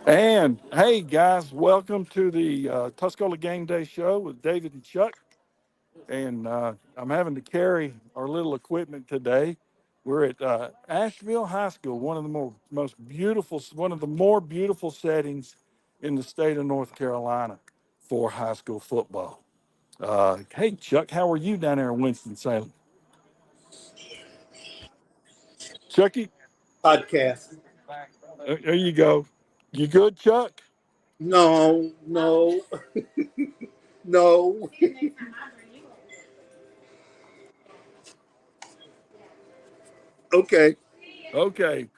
And hey, guys, welcome to the Tuscola Game Day show with David and Chuck. And I'm having to carry our little equipment today. We're at Asheville High School, one of the one of the more beautiful settings in the state of North Carolina for high school football. Hey, Chuck, how are you down there in Winston-Salem? Chucky, Podcast. there you go. You good, Chuck? No, no, no. Okay. Okay.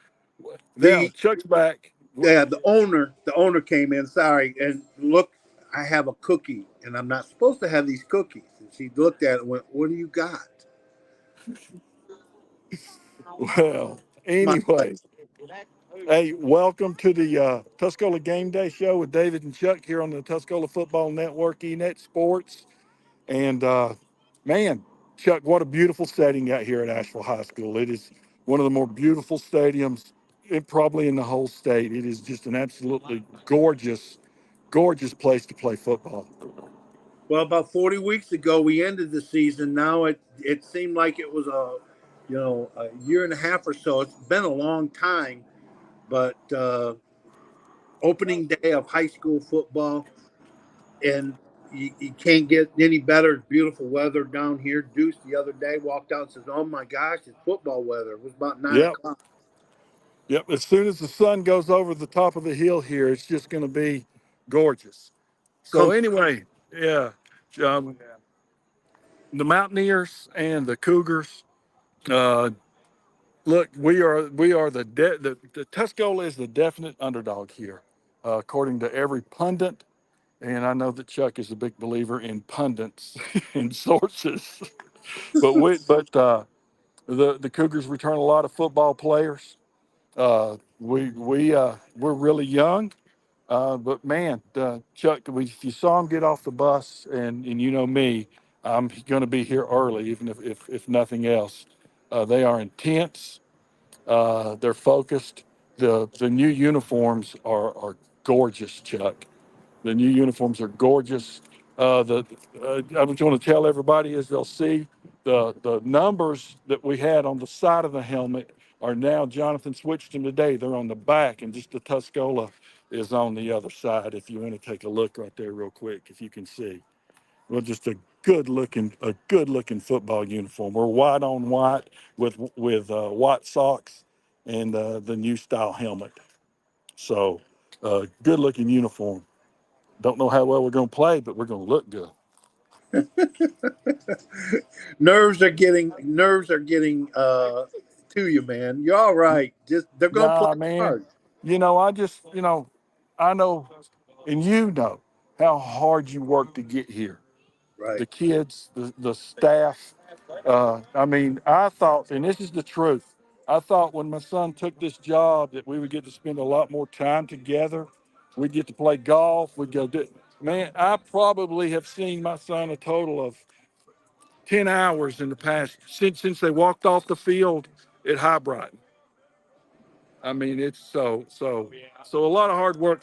Now, The Chuck's back. the owner came in. Sorry, and look, I have a cookie, and I'm not supposed to have these cookies. And she looked at it and went, "What do you got?" Well, My anyway, hey, welcome to the Tuscola Game Day Show with David and Chuck here on the Tuscola Football Network, eNet Sports. And man, Chuck, what a beautiful setting out here at Asheville High School. It is one of the more beautiful stadiums probably in the whole state. It is just an absolutely gorgeous, gorgeous place to play football. well, about 40 weeks ago, we ended the season. Now it seemed like it was a year and a half or so. It's been a long time, but opening day of high school football. And you can't get any better. It's beautiful weather down here. Deuce the other day walked out and says, "Oh my gosh, it's football weather." It was about nine Yep. o'clock. Yep. As soon as the sun goes over the top of the hill here, it's just going to be gorgeous. So Come, anyway, yeah, um, the Mountaineers and the Cougars. Uh, look, we are the Tuscola is the definite underdog here, according to every pundit. And I know that Chuck is a big believer in pundits and sources, but the Cougars return a lot of football players. We're really young. But man, Chuck, if you saw him get off the bus, and you know me, I'm going to be here early, even if nothing else. They are intense. They're focused. The new uniforms are gorgeous, Chuck. The new uniforms are gorgeous. The I was going to tell everybody as they'll see the numbers that we had on the side of the helmet are now Jonathan switched them today. They're on the back, and just the Tuscola is on the other side. If you want to take a look right there, real quick, if you can see, well, just a good looking football uniform. We're white on white with white socks and the new style helmet. So, good looking uniform. Don't know how well we're going to play, but we're going to look good. nerves are getting to you, man. You're all right. Just they're gonna play Nah, man. hard, I know, and you know how hard you work to get here. right? The kids, the staff. I mean, I thought, and this is the truth, I thought when my son took this job that we would get to spend a lot more time together. We'd get to play golf. We'd go do. Man, I probably have seen my son a total of 10 hours in the past since they walked off the field at High Brighton. I mean, it's so a lot of hard work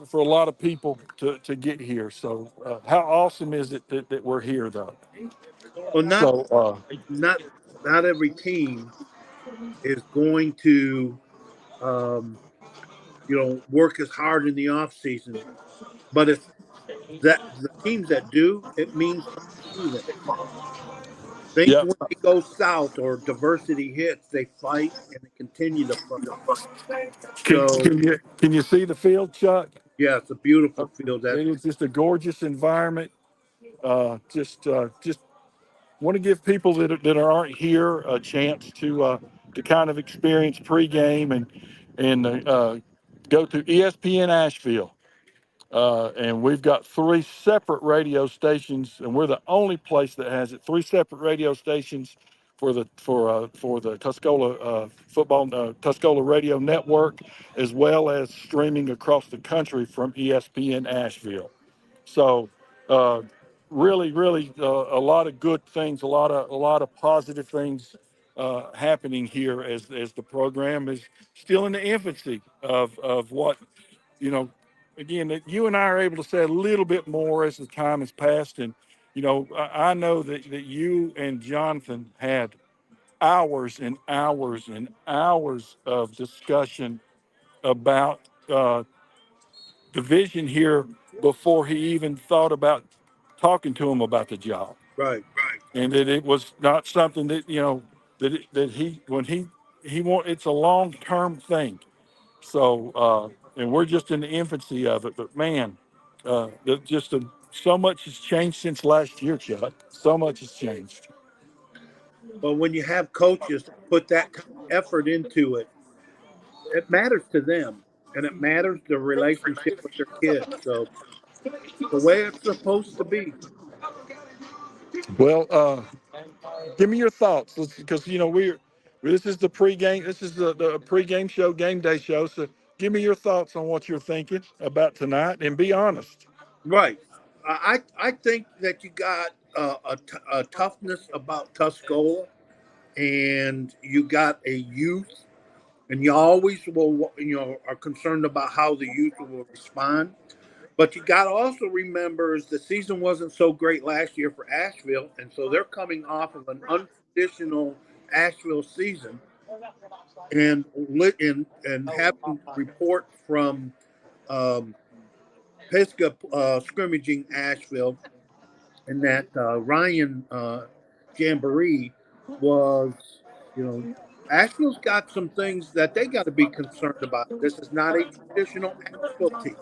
for a lot of people to get here. So how awesome is it that we're here though? Well, not So not not every team is going to um, work as hard in the off season, but if that the teams that do, it means something to them. Things yep. when they go south or diversity hits, they fight and they continue to fight. Can So can you see the field, Chuck? yeah, it's a beautiful field. That It is just a gorgeous environment. Just want to give people that aren't here a chance to kind of experience pregame and go to ESPN Asheville. And we've got three separate radio stations, and we're the only place that has it. Three separate radio stations for the Tuscola Tuscola Radio Network, as well as streaming across the country from ESPN Asheville. So, really, really, a lot of good things, a lot of positive things happening here as the program is still in the infancy of what, you know, again, that you and I are able to say a little bit more as the time has passed. And, you know, I know that you and Jonathan had hours and hours and hours of discussion about division here before he even thought about talking to him about the job, Right. and that it was not something that, you know, that he when he want, it's a long term thing. So and we're just in the infancy of it, but man, just so much has changed since last year, Chuck. So much has changed. But when you have coaches that put that kind of effort into it, it matters to them, and it matters the relationship with their kids. So the way it's supposed to be. Well, give me your thoughts, because you know we're this is the pregame. This is the pregame show, game day show. So give me your thoughts on what you're thinking about tonight, and be honest. Right. I think that you got a toughness about Tuscola, and you got a youth, and you always will, are concerned about how the youth will respond. But you got to also remember is the season wasn't so great last year for Asheville, and so they're coming off of an untraditional Asheville season, and and having reports from um, Pisgah scrimmaging Asheville, and that Ryan Jamboree was, you know, Asheville's got some things that they got to be concerned about. This is not a traditional Asheville team.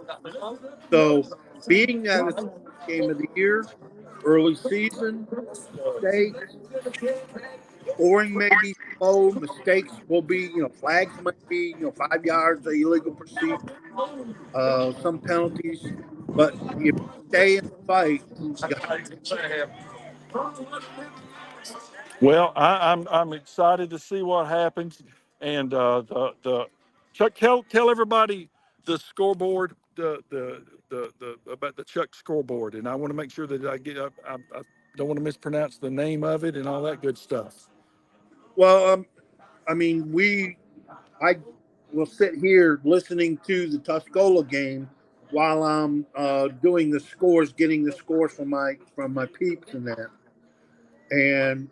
So, being that it's the first game of the year, early season, mistakes, scoring may be slow, mistakes will be, flags might be, 5 yards of illegal procedure, some penalties. But if you stay in the fight, you Well, I'm excited to see what happens, and the Chuck, tell everybody the scoreboard, the about the Chuck scoreboard, and I want to make sure that I don't want to mispronounce the name of it and all that good stuff. well, I mean, I will sit here listening to the Tuscola game while I'm doing the scores, getting the scores from my peeps and that. And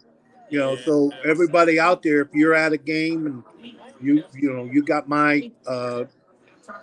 so everybody out there, if you're at a game and you got my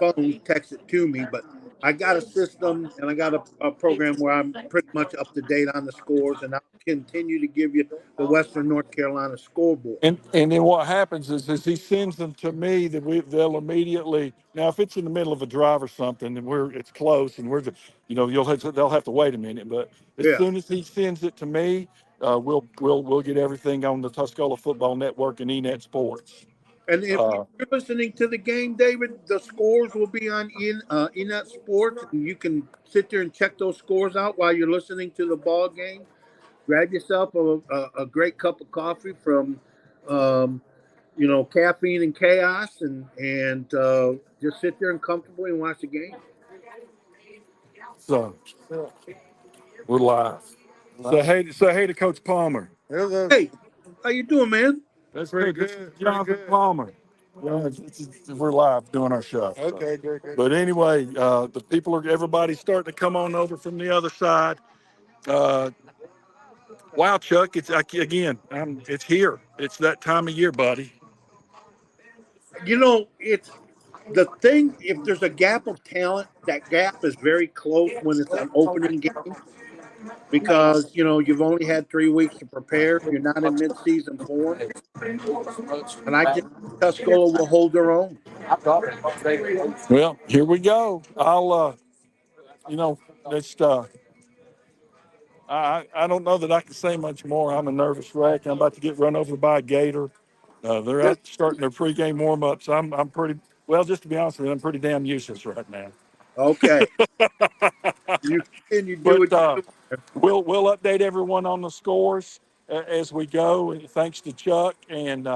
phone, text it to me. But I got a system and I got a program where I'm pretty much up to date on the scores, and I'll continue to give you the Western North Carolina scoreboard. And then what happens is he sends them to me, that they'll immediately, now if it's in the middle of a drive or something and it's close and we're just, you know, they'll have to wait a minute, but as Yeah. soon as he sends it to me, we'll get everything on the Tuscola Football Network and ENet Sports. And if Uh, you're listening to the game, David, the scores will be on Inet Sports, and you can sit there and check those scores out while you're listening to the ball game. Grab yourself a great cup of coffee from, um, caffeine and chaos, and just sit there and comfortably and watch the game. so we're live. Say hey to Coach Palmer. Hey, how you doing, man? That's pretty good. Jonathan Palmer. Yeah, we're live doing our show. Okay, good, good. But anyway, the people everybody's starting to come on over from the other side. Uh, wow, Chuck, again, it's here. It's that time of year, buddy. It's the thing. If there's a gap of talent, that gap is very close when it's an opening game because you've only had 3 weeks to prepare. You're not in midseason form, and I just Tuscola will hold their own. Well, here we go. I'll, you know, just, I don't know that I can say much more. I'm a nervous wreck. I'm about to get run over by a gator. They're out starting their pregame warm ups. I'm pretty well. Just to be honest with you, I'm pretty damn useless right now. Okay, you continue to do But what you do. we'll update everyone on the scores as we go. And thanks to Chuck. And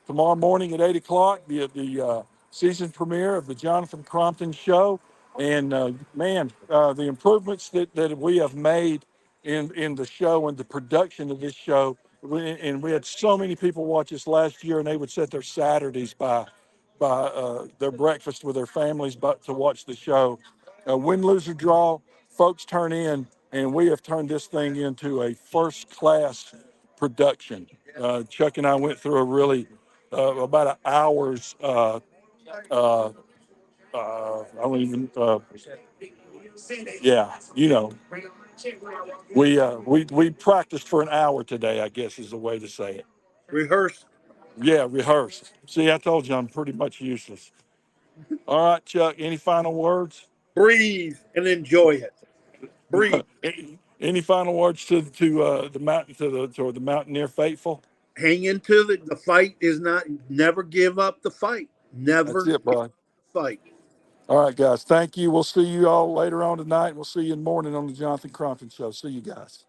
tomorrow morning at 8 o'clock, the season premiere of the Jonathan Crompton Show. And man, the improvements that we have made in the show and the production of this show And we had so many people watch us last year, and they would set their Saturdays by their breakfast with their families, but to watch the show. Win, lose, or draw, folks turn in, and we have turned this thing into a first class production. Chuck and I went through a really about an hour's. I don't even. Yeah, we practiced for an hour today, I guess is the way to say it. Rehearse, Yeah, rehearsed. See, I told you I'm pretty much useless. All right, Chuck. Any final words? breathe, and enjoy it. Breathe. Any final words to the mountain to the mountaineer faithful? Hang into the fight is not never give up the fight. That's Never it, give bud. up the fight. All right, guys. Thank you. We'll see you all later on tonight. We'll see you in the morning on the Jonathan Crompton Show. See you guys.